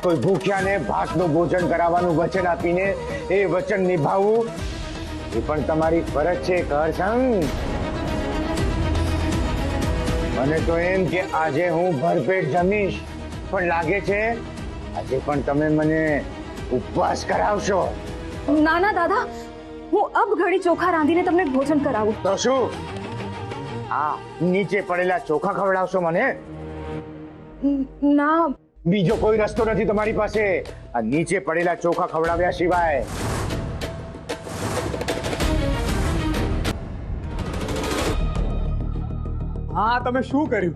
કોઈ ભૂખ્યાને ભાતનું ભોજન કરાવવાનું વચન આપીને એ વચન નિભાવવું એ પણ તમારી ફરજ છે કરસંગ. મને તો એમ કે આજે હું ભરપેટ જમીશ, પણ લાગે છે આજે પણ તમે મને ઉપવાસ કરાવશો. ના ના દાદા, હું અબ ઘડી ચોખા રાંધીને તમને ભોજન કરાવું. તો શું આ નીચે પડેલા ચોખા ખવડાવશો મને? ના, બીજો કોઈ રસ્તો નથી તમારી પાસે આ નીચે પડેલા ચોખા ખવડાવ્યા સિવાય. હા, તમે શું કર્યું?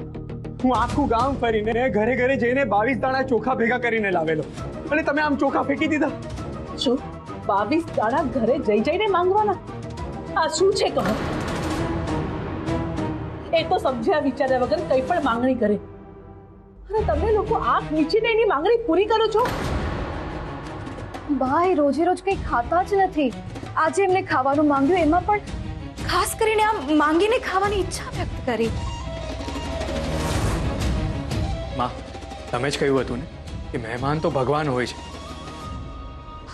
હું આખું ગામ ફરીને ઘરે ઘરે જઈને 22 દાણા ચોખા ભેગા કરીને લાવેલો અને તમે આમ ચોખા ફેંકી દીધા. શું 22 દાડા ઘરે જઈ જઈને માંગવાના? આ શું છે કહો? એ તો સમજ્યા વિચાર્યા વગર કઈ પણ માંગણી કરે અને તમે લોકો આંખ મીચીને એની માંગણી પૂરી કરો છો. બા, એ રોજે રોજ કઈ ખાતા જ નથી. આજે એમને ખાવાનું માંગ્યું, એમાં પણ ખાસ કરીને આમ માંગીને ખાવાની ઈચ્છા વ્યક્ત કરી. માં, તમે જ કહ્યું હતું ને કે મહેમાન તો ભગવાન હોય છે.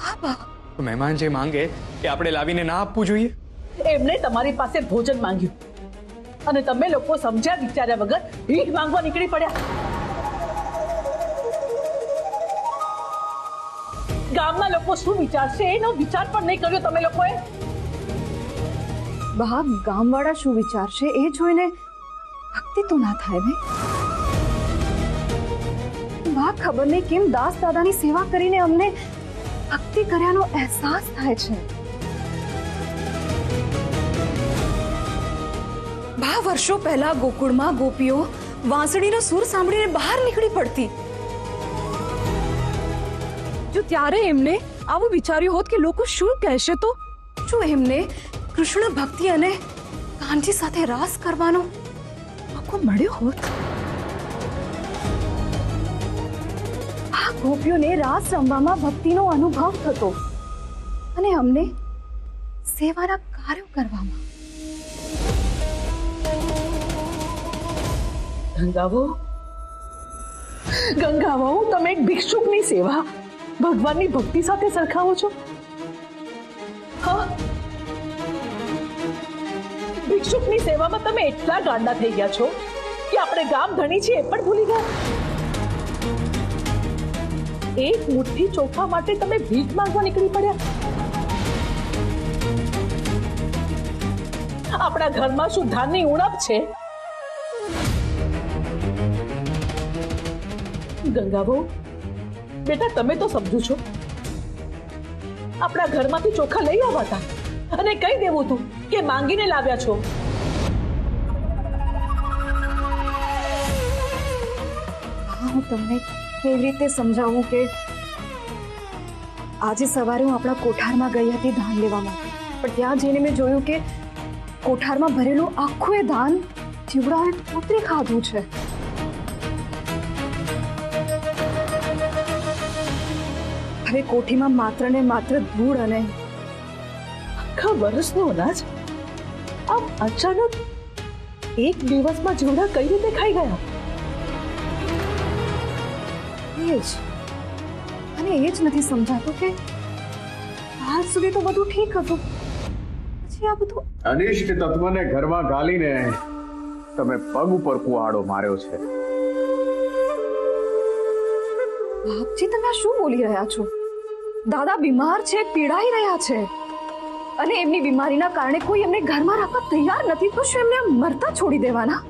હા બા, તો મહેમાન જે માંગે એ આપણે લાવીને ના આપવું જોઈએ. એમણે તમારી પાસે ભોજન માંગ્યું અને તમે લોકો સમજ્યા વિચાર્યા વગર ભીખ માંગવા નીકળી પડ્યા. ગામના લોકો શું વિચારશે એનો વિચાર પણ નહીં કર્યો તમે લોકોએ. બા, ગામવાળા શું વિચારશે એ જોઈને ભક્તિ તો ના થાય ને. બા, ખબર નહીં કેમ દાસ દાદાની સેવા કરીને અમને ભક્તિ કર્યાનો અહેસાસ થાય છે. બા, વર્ષો પહેલા ગોકુળમાં ગોપીઓ વાંસળીનો સૂર સાંભળીને બહાર નીકળી પડતી. જો ત્યારે એમને આવું વિચાર્યું હોત કે લોકો શું કહેશે, તો શું એમને કૃષ્ણ ભક્તિ અને કાનજી સાથે રાસ કરવાનો મોકો મળ્યો હોત? આ ગોપીઓને રાસ રમવામાં ભક્તિનો અનુભવ થતો અને અમને સેવાના કાર્યો કરવામાં. ગંગાવો, તમે એક ભિક્ષુકની સેવા ભગવાનની ભક્તિ સાથે સરખાવો છો? હા, ભિક્ષુકની સેવામાં તમે એટલા ગાંડા થઈ ગયા છો કે આપણે ગામ ધણી છીએ એ પણ ભૂલી ગયા. એક મુઠ્ઠી ચોખા માટે તમે ભીખ માંગવા નીકળી પડ્યા. આપણા ઘરમાં શું ધાનની ઉણપ છે? ગંગાબો, બેટા તમે તો સમજો છો, આપણા ઘરમાંથી ચોખા લઈ આવતા અને કહી દેવું તું કે માંગીને લાવ્યા છો. હું તમને કેવી રીતે સમજાવું કે આજે સવારે હું આપણા કોઠારમાં ગઈ હતી ધાન લેવા માટે, પણ ત્યાં જઈને મેં જોયું કે કોઠારમાં ભરેલું આખું એ ધાન જીવડાએ ઉતરી ખાધું છે. હવે કોઠીમાં માત્ર ને માત્ર ધૂળ અને આખા વર્ષનું અનાજ આમ અચાનક એક દિવસમાં જીવડા કઈ રીતે ખાઈ ગયા? એ જ નથી સમજાતું કે હાલ સુધી તો બધું ઠીક હતું, પછી આ બધું. અનિષ્ટ તત્વને ઘરમાં ગાલીને તમે પગ ઉપર કુહાડો માર્યો છે. બાપજી, તમે આ શું બોલી રહ્યા છો? દાદા બીમાર છે, પીડાઈ રહ્યા છે અને એમની બીમારીના કારણે કોઈ એમને ઘરમાં રાખવા તૈયાર નથી, તો શું એમને મરતા છોડી દેવાના?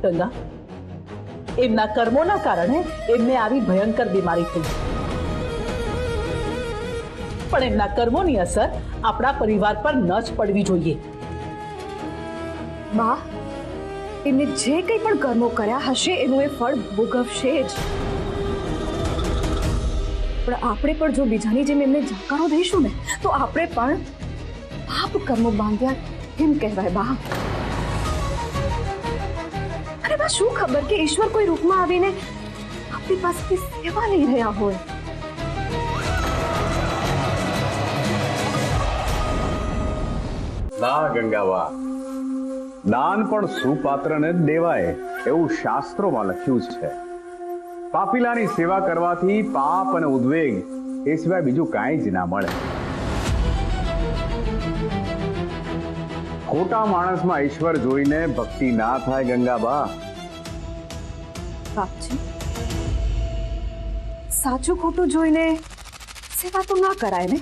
ગંગા, એમના કર્મોના કારણે એમને આવી ભયંકર બીમારી થઈ, પણ એમના કર્મોની અસર આપણા પરિવાર પર ન જ પડવી જોઈએ. બા, એમને જે કંઈ પણ કર્મો કર્યા હશે એનું એ ફળ ભોગવશે જ. પણ આપણે પણ જો બીજાની જેમ એમને જાકારો દઈશું ને તો આપણે પણ પાપ કર્મો બાંધ્યા કેમ કહેવાય બા? અરે બા, શું ખબર કે ઈશ્વર કોઈ રૂપમાં આવીને આપણી પાસેથી સેવા લઈ રહ્યા હોય. ના ગંગાવા, દાન પણ સુપાત્રને જ દેવાય એવું શાસ્ત્રોમાં લખ્યું છે. પાપીલાની સેવા કરવાથી પાપ અને ઉદ્વેગ એ સિવાય બીજું કાંઈ જ ના મળે. ખોટા માણસમાં ઈશ્વર જોઈને ભક્તિ ના થાય ગંગાબા. બાપજી, સાચું ખોટું જોઈને સેવા તો ના કરાય ને.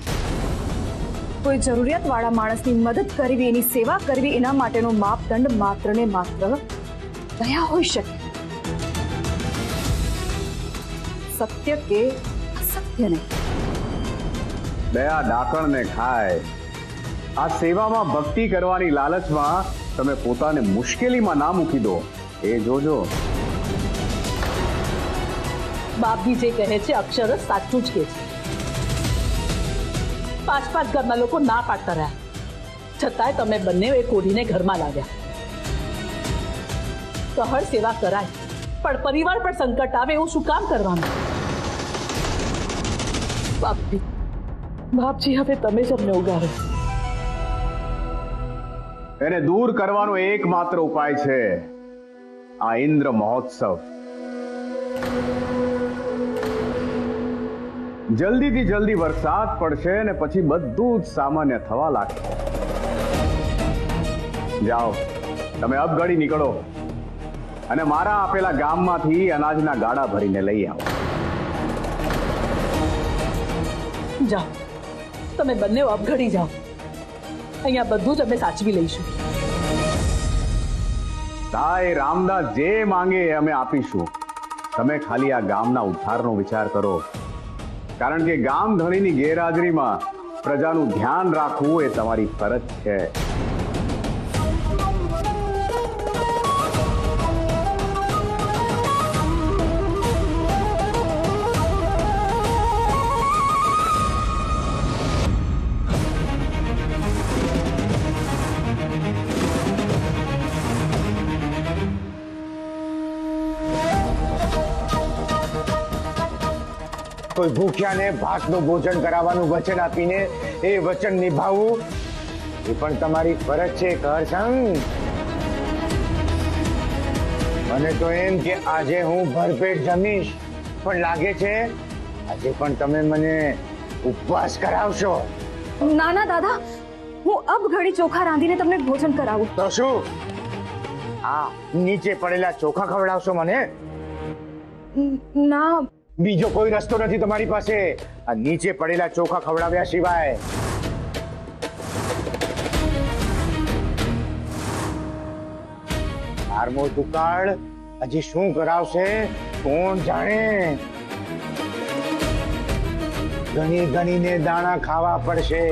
કોઈ જરૂરિયાત વાળા માણસની મદદ કરવી, એની સેવા કરવી, એના માટેનો માપદંડ માત્ર ને માત્ર દયા હોઈ શકે. સત્ય કે અસત્ય નહીં. દયા ડાકણને ખાય. આ સેવામાં ભક્તિ કરવાની લાલચમાં તમે પોતાને મુશ્કેલીમાં ના મૂકી દો, એ જોજો. બાપજી જે કહે છે અક્ષર સાચું જ કહે છે. 5 ઘરના લોકો ના પાડતા રહ્યા, છતાંય તમે બંને એ કોઢીને ઘરમાં લાવ્યા. સહળ સેવા કરાય, પણ પરિવાર પર સંકટ આવે એવું શું કામ કરવાનું? બાપજી હવે તમે જ અમને ઉગારો. એને દૂર કરવાનો એકમાત્ર ઉપાય છે આ ઇન્દ્ર મહોત્સવ. જલ્દીથી જલ્દી વરસાદ પડશે અને પછી બધું જ સામાન્ય થવા લાગશે. જાઓ, તમે અબગડી નીકળો અને મારા આપેલા ગામમાંથી અનાજના ગાડા ભરીને લઈ આવો. જાઓ, તમે બંને અબઘડી જાઓ. અહીંયા બધું જ અમે સાચવી લઈશું. તાય રામદાસ જે માંગે એ અમે આપીશું. તમે ખાલી આ ગામના ઉદ્ધારનો વિચાર કરો, કારણ કે ગામ ધણીની ગેરહાજરીમાં પ્રજાનું ધ્યાન રાખવું એ તમારી ફરજ છે. કોઈ ભૂખ્યાને ભાતનું ભોજન કરાવવાનું વચન આપીને એ વચન નિભાવવું એ પણ તમારી ફરજ છે કરસંગ. મને તો એમ કે આજે હું ભરપેટ જમીશ, પણ લાગે છે આજે પણ તમે મને ઉપવાસ કરાવશો. ના ના દાદા, હું અબઘડી ચોખા રાંધીને તમને ભોજન કરાવું. તો શું આ નીચે પડેલા ચોખા ખવડાવશો મને? ના, બીજો કોઈ રસ્તો નથી તમારી પાસે આ નીચે પડેલા ચોખા ખવડાવ્યા સિવાય. આરમો દુકાળ હજી શું કરાવશે કોણ જાણે. ગણી ગણીને દાણા ખાવા પડશે.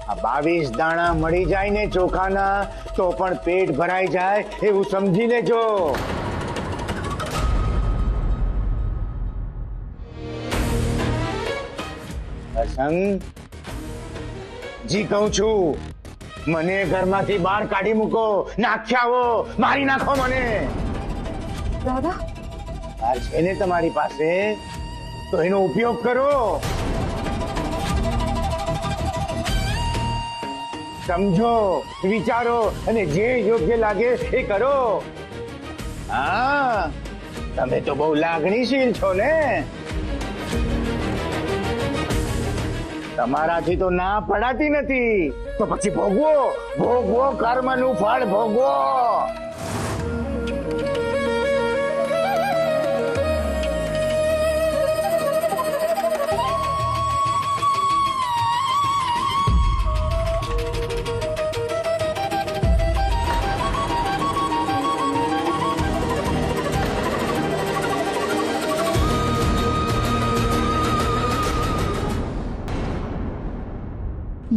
આ 22 દાણા મળી જાય ને ચોખાના તો પણ પેટ ભરાઈ જાય એવું સમજી લેજો. જી કહું છું, મને ઘરમાંથી બહાર કાઢી મૂકો, નાખ્યાવો, મારી નાખો મને. દાદા, આ છે ને તમારી પાસે તો એનો ઉપયોગ કરો. સમજો, વિચારો અને જે યોગ્ય લાગે એ કરો. હા, તમે તો બહુ લાગણીશીલ છો ને. તમારાથી તો ના પડાતી નથી, તો પછી ભોગવો ભોગવો, કર્મનું ફળ ભોગવો.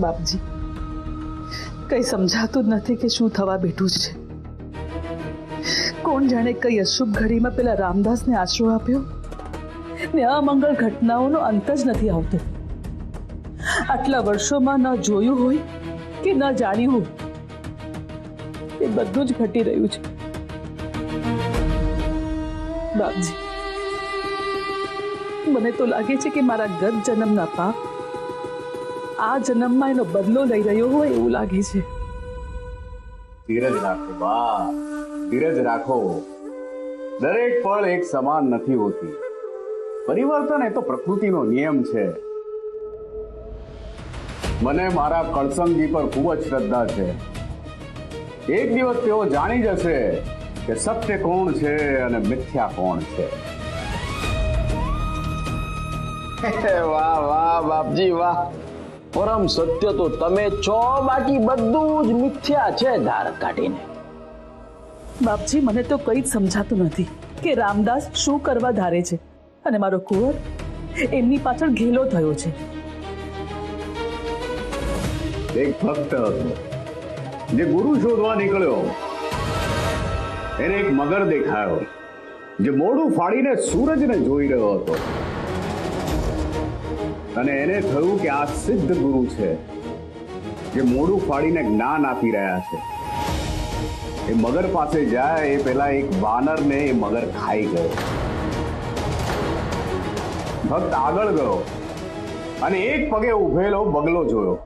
બાપજી, કઈ સમજાતું જ નથી કે શું થવા બેઠું છે. કોણ જાણે કઈ અશુભ ઘડીમાં પેલા રામદાસને આશરો આપ્યો ને અમંગળ ઘટનાઓનો અંત જ નથી આવતો. આટલા વર્ષોમાં ન જોયું હોય કે ન જાણ્યું હોય, એ બધું જ ઘટી રહ્યું છે. બાપજી, મને તો લાગે છે કે મારા ગત જન્મના પાપ આ જન્મમાં એનો બદલો લઈ રહ્યો હોય એવું લાગે છે. ધીરજ રાખો બા, ધીરજ રાખો. દરેક પળ એક સમાન નથી હોતી. પરિવર્તન એ તો પ્રકૃતિનો નિયમ છે. મને મારા કળસંગજી પર ખૂબ જ શ્રદ્ધા છે. એક દિવસ તેઓ જાણી જશે કે સત્ય કોણ છે અને મિથ્યા કોણ છે. વાહ વાહ બાપજી વાહ, પરમ સત્ય તો તમે છો, બાકી બધું જ મિથ્યા છે ધાર કાઢીને. બાપજી, મને તો કંઈ જ સમજાતું નથી કે રામદાસ શું કરવા ધારે છે અને મારો કુંવર એમની પાછળ ઘેલો થયો છે. એક ભક્ત હતો જે ગુરુ શોધવા નીકળ્યો. એને એક મગર દેખાયો જે મોઢું ફાડીને સૂરજને જોઈ રહ્યો હતો અને એને થયું કે આ સિદ્ધ ગુરુ છે જે મોઢું ફાડીને જ્ઞાન આપી રહ્યા છે. એ મગર પાસે જાય એ પહેલા એક વાનરને એ મગર ખાઈ ગયો. ભક્ત આગળ ગયો અને એક પગે ઉભેલો બગલો જોયો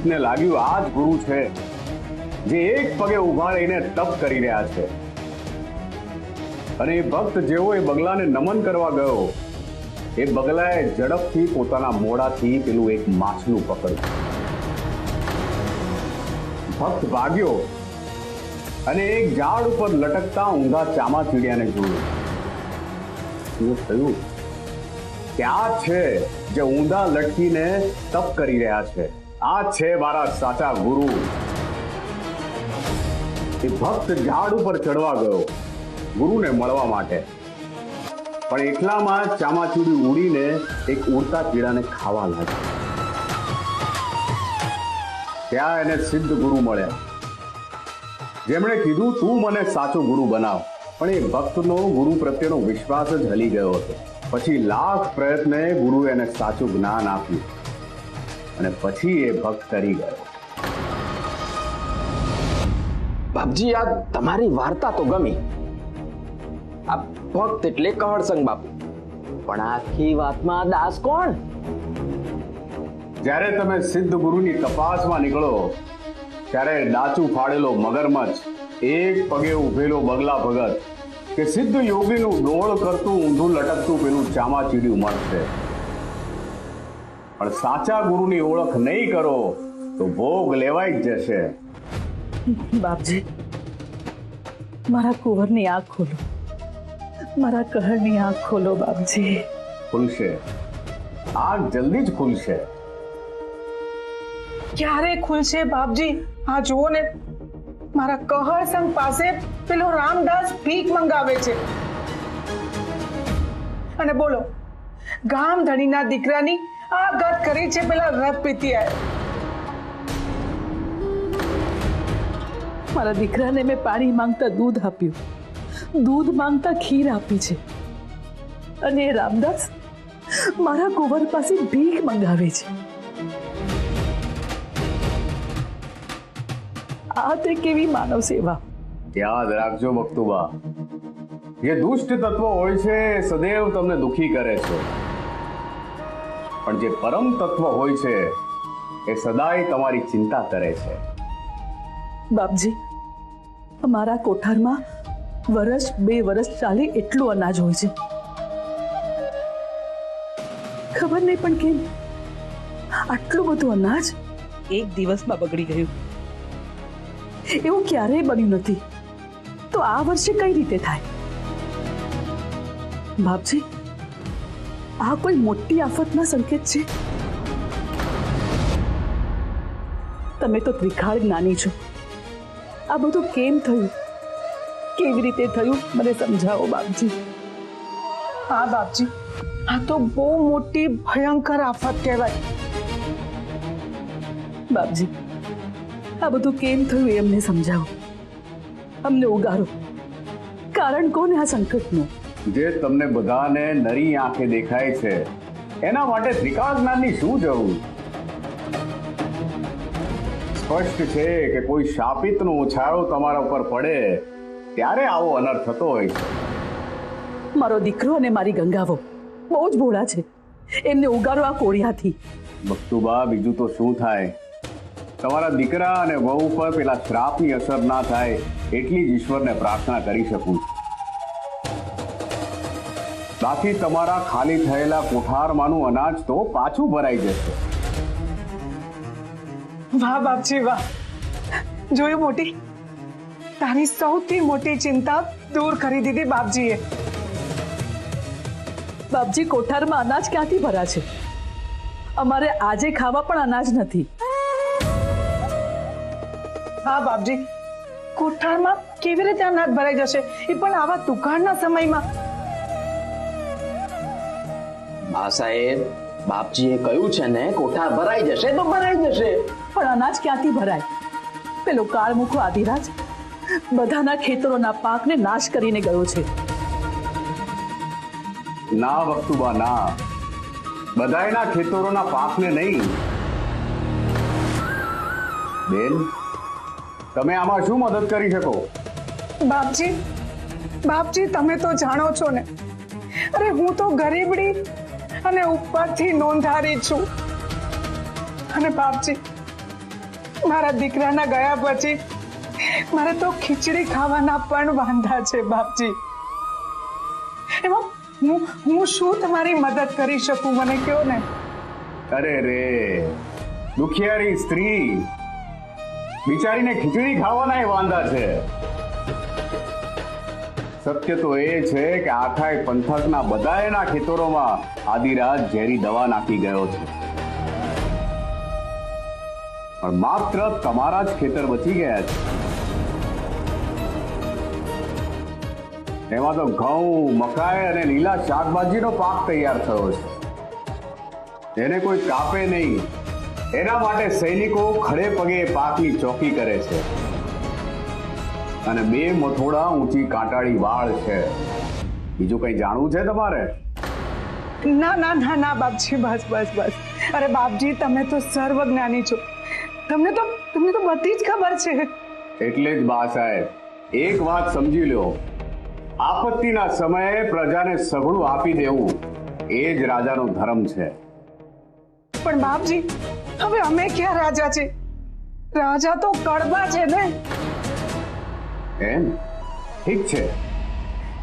ને લાગ્યું આ જ ગુરુ છે જે એક પગે ઉભા રહીને તપ કરી રહ્યા છે. અને એ ભક્ત જેવો એ બગલાને નમન કરવા ગયો, એ બગલાએ ઝડપથી પોતાના મોઢાથી પેલું એક માછલું પકડ્યું. ભક્ત ભાગ્યો અને એક ઝાડ ઉપર લટકતા ઊંધા ચામાચીડિયાને જોયું. એને થયું કે આ છે જે ઊંધા લટકીને તપ કરી રહ્યા છે, આ છે મારા સાચા ગુરુ. એ ભક્ત ઝાડ ઉપર ચડવા ગયો ગુરુને મળવા માટે, પણ એટલામાં ચામાચીડી ઉડીને એક ઉડતા કીડાને ખાવા લાગી. ત્યાં એને સિદ્ધ ગુરુ મળ્યા જેમણે કીધું તું મને સાચો ગુરુ બનાવ. પણ એ ભક્તનો ગુરુ પ્રત્યેનો વિશ્વાસ જ હલી ગયો હતો. પછી લાખ પ્રયત્ને ગુરુએ એને સાચું જ્ઞાન આપ્યું અને પછી એ ભક્ત કરી ગયો. બાપજી, આ તમારી વાર્તા તો ગમી. આ ભક્ત એટલે કહળસંગ બાપુ, પણ આખી વાતમાં દાસ કોણ? જ્યારે તમે સિદ્ધ ગુરુની તપાસમાં નીકળો ત્યારે ડાચું ફાડેલો મગરમચ્છ, એક પગે ઉભેલો બગલા ભગત કે સિદ્ધ યોગીનું ડોળ કરતું ઊંધું લટકતું પેલું ચામાચીડિયું મળશે. પણ સાચા ગુરુની ઓળખ નહીં કરો તો ભોગ લેવાઈ જ જશે. બાપજી, મારા કુંવરની આંખ ખોલો, મારા કહરની આંખ ખોલો બાપજી. ખુલશે, આંખ જલ્દી જ ખુલશે. ક્યારે ખુલશે બાપજી? હા જુઓ ને, મારા કહર સંગ પાસે પેલો રામદાસ ભીખ મંગાવે છે અને બોલો ગામ ધણીના દીકરાની આ ગત કરી છે પેલા રથ પીતિયાએ. મારા દીકરાને મેં પાણી માંગતા દૂધ આપ્યું, દૂધ માંગતા ખીર આપી છે, અને એ રામદાસ મારા કુંવર પાસે ભીખ મંગાવે છે. આ તે કેવી માનવ સેવા! યાદ રાખજો મકતુબા, જે દુષ્ટ તત્વો હોય છે એ સદૈવ તમને દુખી કરે છે, પણ જે પરમ તત્વ હોય છે એ સદાય તમારી ચિંતા કરે છે. બાપજી, અમારા કોઠારમાં વર્ષ 2 વર્ષ ચાલે એટલું અનાજ હોય છે. ખબર નહીં પણ કેમ આટલું બધું અનાજ એક દિવસમાં બગડી ગયું. એવું ક્યારેય બન્યું નથી, તો આ વર્ષે કઈ રીતે થાય? બાપજી, આ કોઈ મોટી આફતના સંકેત છે? તમે તો ત્રિકાળ જ્ઞાની છો. આ બધું કેમ થયું, કેવી રીતે થયું, મને સમજાવો બાપજી. હા બાપજી, આ તો બહુ મોટી ભયંકર આફત કહેવાય. બાપજી, આ બધું કેમ થયું એ અમને સમજાવો, અમને ઉગારો. કારણ કોને આ સંકટનું? જે તમને બધાને નરી આંખે દેખાય છે એના માટે ત્રિકાળ જ્ઞાનની શું જરૂર? સ્પષ્ટ છે કે કોઈ શાપિતનો ઉછાળો તમારા ઉપર પડે ત્યારે આવો અનર્થ થતો હોય છે. મારો દીકરો અને મારી ગંગાવો બહુ જ ભોળા છે, એમને ઉગારો આ કોળિયાથી. મકતુબા, બીજું તો શું થાય? તમારા દીકરા અને વહુ પર પેલા શ્રાપની અસર ના થાય એટલી જ ઈશ્વરને પ્રાર્થના કરી શકું છું. બાકી તમારા ખાલી થયેલા કોઠારમાંનું અનાજ તો પાછું ભરાઈ જશે. વાહ બાપજી વાહ, જોયું મોટી, તારી સૌથી મોટી ચિંતા દૂર કરી દીધી બાપજીએ. બાપજી, કોઠારમાં અનાજ ક્યાંથી ભરા છે? અમારે આજે ખાવા પણ અનાજ નથી. હા બાપજી, કોઠારમાં કેવી રીતે અનાજ ભરાઈ જશે, એ પણ આવા દુકાળના સમયમાં? બા સાહેબ, બાપજીએ કહ્યું છે ને, કોઠાર ભરાઈ જશે તો ભરાઈ જશે. પણ અનાજ ક્યાંથી ભરાય? પેલો કાળમુખો આદિરાજ બધાના ખેતરોના પાકને નાશ કરીને ગયો છે. ના વખતુબા ના, બધાયના ખેતરોના પાકને નહીં. બેન, તમે આમાં શું મદદ કરી શકો? બાપજી તમે તો જાણો છો ને, અરે હું તો ગરીબડી અને ઉપરથી નોંધારી છું. અને બાપજી, મારા દીકરાના ગયા પછી મારે તો ખીચડી ખાવાના પણ વાંધા છે બાપજી. એમાં હું શું તમારી મદદ કરી શકું, મને કહો ને. અરે રે, દુખિયારી સ્ત્રી બિચારીને ખીચડી ખાવાના એ વાંધા છે. સત્ય તો એ છે કે આખાય પંથકના બધાયના ખેતરોમાં આદિરાજ ઝેરી દવા નાખી ગયો છે, પણ માત્ર તમારા જ ખેતર બચી ગયા છે. એમાં તો ઘઉં, મકાઈ અને લીલા શાકભાજીનો પાક તૈયાર થયો છે. એને કોઈ કાપે નહીં, એના માટે સૈનિકો ખડે પગે પાકની ચોકી કરે છે. અને 2 મથોડા ઊંચી કાંટાળી વાળ છે. બીજું કઈ જાણવું છે તમારે? ના ના ના ના બાપજી, બસ બસ બસ. અરે બાપજી, તમે તો સર્વજ્ઞાની છો, તમને તો બધી જ ખબર છે. એટલે જ બા સાહેબ, એક વાત સમજી લો, આપત્તિના સમયે પ્રજાને સઘળું આપી દેવું એ જ રાજાનો ધર્મ છે. પણ બાપજી, હવે અમે ક્યાં રાજા છે? રાજા તો કડવા છે ને. એમ? ઠીક છે,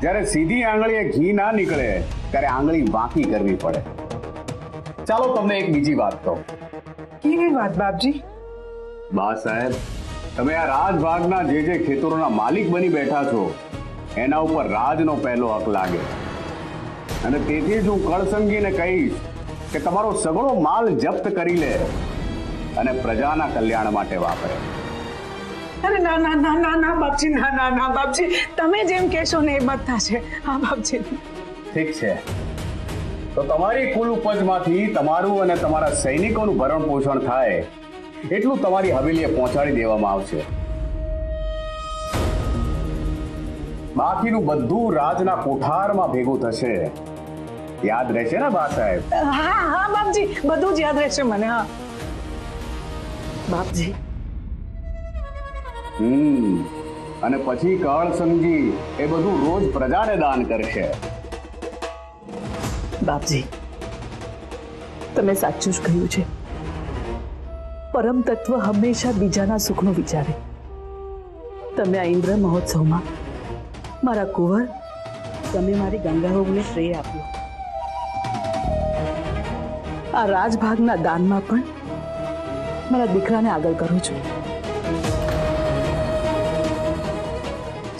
જ્યારે સીધી આંગળીએ ઘી ના નીકળે ત્યારે આંગળી વાંકી કરવી પડે. ચાલો તમને એક બીજી વાત કહું. કેવી વાત બાપજી? બા સાહેબ, તમે આ રાજભાગના જે ખેતરોના માલિક બની બેઠા છો, એના ઉપર રાજનો પહેલો હક લાગે. અને તેથી જ હું કળસંગીને કહીશ કે તમારો સગળો માલ જપ્ત કરી લે અને પ્રજાના કલ્યાણ માટે વાપરે. અરે ના ના ના ના ના બાપજી, ના ના ના બાપજી, તમે જેમ કહેશો ને એ બધા છે. હા બાપજી. ઠીક છે, તો તમારી કુલ ઉપજમાંથી તમારું અને તમારા સૈનિકોનું ભરણ પોષણ થાય એટલું તમારી હવેલીએ પહોંચાડી દેવામાં આવશે. બાકીનું બધું રાજના કોઠારમાં ભેગું થશે. યાદ રહેશે ને બા સાહેબ? હા હા બાપજી, બધું જ યાદ રહેશે મને. હા બાપજી, અને પછી કળ સમજી એ બધું રોજ પ્રજાને દાન કરશે. બાપજી, તમે સાચું જ કહ્યું છે. પરમ તત્વ હંમેશા બીજાના સુખનો વિચારે. તમે આ ઇન્દ્ર મહોત્સવમાં મારા કુંવર, તમે મારી ગંગાઓને શ્રેય આપ્યો. આ રાજભાગના દાનમાં પણ મારા દીકરાને આગળ કરું છું.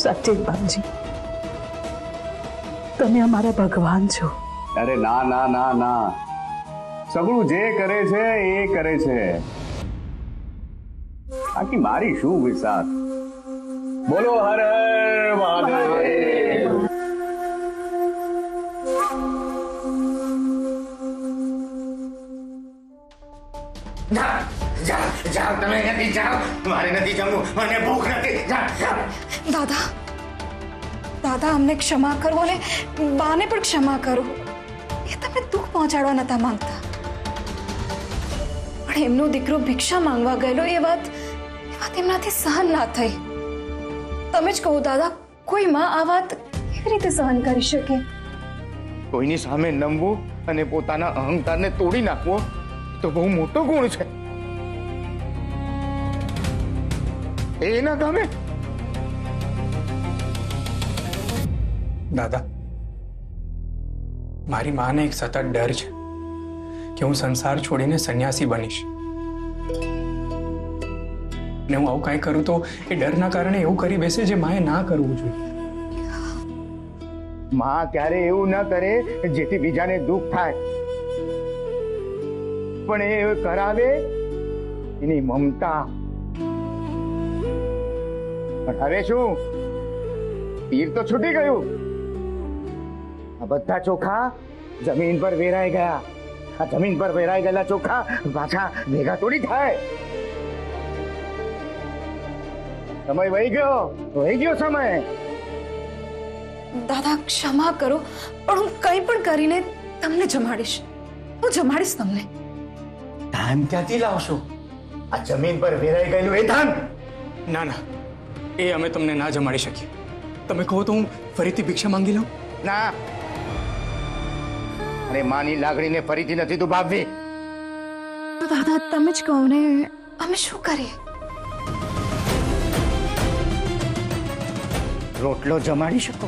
સાચે જ બાપજી, તમે અમારા ભગવાન છો. અરે ના ના ના ના, સગળું જે કરે છે એ કરે છે, બાકી મારી શું વિચાર. બોલો હર હર મહાદેવ. જાઓ તમે નથી, જાઓ, મારે નથી જમવું, મને ભૂખ નથી. દાદા, દાદા, અમને ક્ષમા કરો ને બાને પણ ક્ષમા કરો. એ તમને દુઃખ પહોંચાડવા નતા માંગતા, પણ એમનો દીકરો ભિક્ષા માંગવા ગયેલો એ વાત એમનાથી સહન ના થઈ. તમે જ કહો દાદા, કોઈ માં આ વાત કેવી રીતે સહન કરી શકે? કોઈની સામે નમવું અને પોતાના અહંકારને તોડી નાખવો તો બહુ મોટો ગુણ છે. એ ના ગમે. દાદા, મારી માને એક સતત ડર છે કે હું સંસાર છોડીને સંન્યાસી બનીશ, ને હું આવું કાંઈ કરું તો એ ડરના કારણે એવું કરી બેસે જે માએ ના કરવું જોઈએ. માં ક્યારે એવું ન કરે જેથી બીજાને દુઃખ થાય, પણ એ કરાવે એની મમતા. પણ હવે શું, તીર તો છૂટી ગયું. આ બધા ચોખા જમીન પર વેરાઈ ગયા. આ જમીન પર વેરાઈ ગયેલા ચોખા પાછા ભેગા થોડી થાય. સમય વહી ગયો સમય. દાદા ક્ષમા કરો, પણ હું કંઈ પણ કરીને તમને જમાડીશ. હું જમાડીશ તમને. ધન ક્યાંથી લાવશો? આ જમીન પર વેરાઈ ગયેલું એ ધન? ના ના, એ અમે તમને ના જમાડી શકીએ. તમે કહો તો હું ફરીથી ભિક્ષા માંગી લઉં? ના, અરે માની લાગણીને ફરીથી નથી દુભાવવી. તો દાદા તમે જ કહો ને, અમે શું કરીએ? રોટલો જમાડી શકો?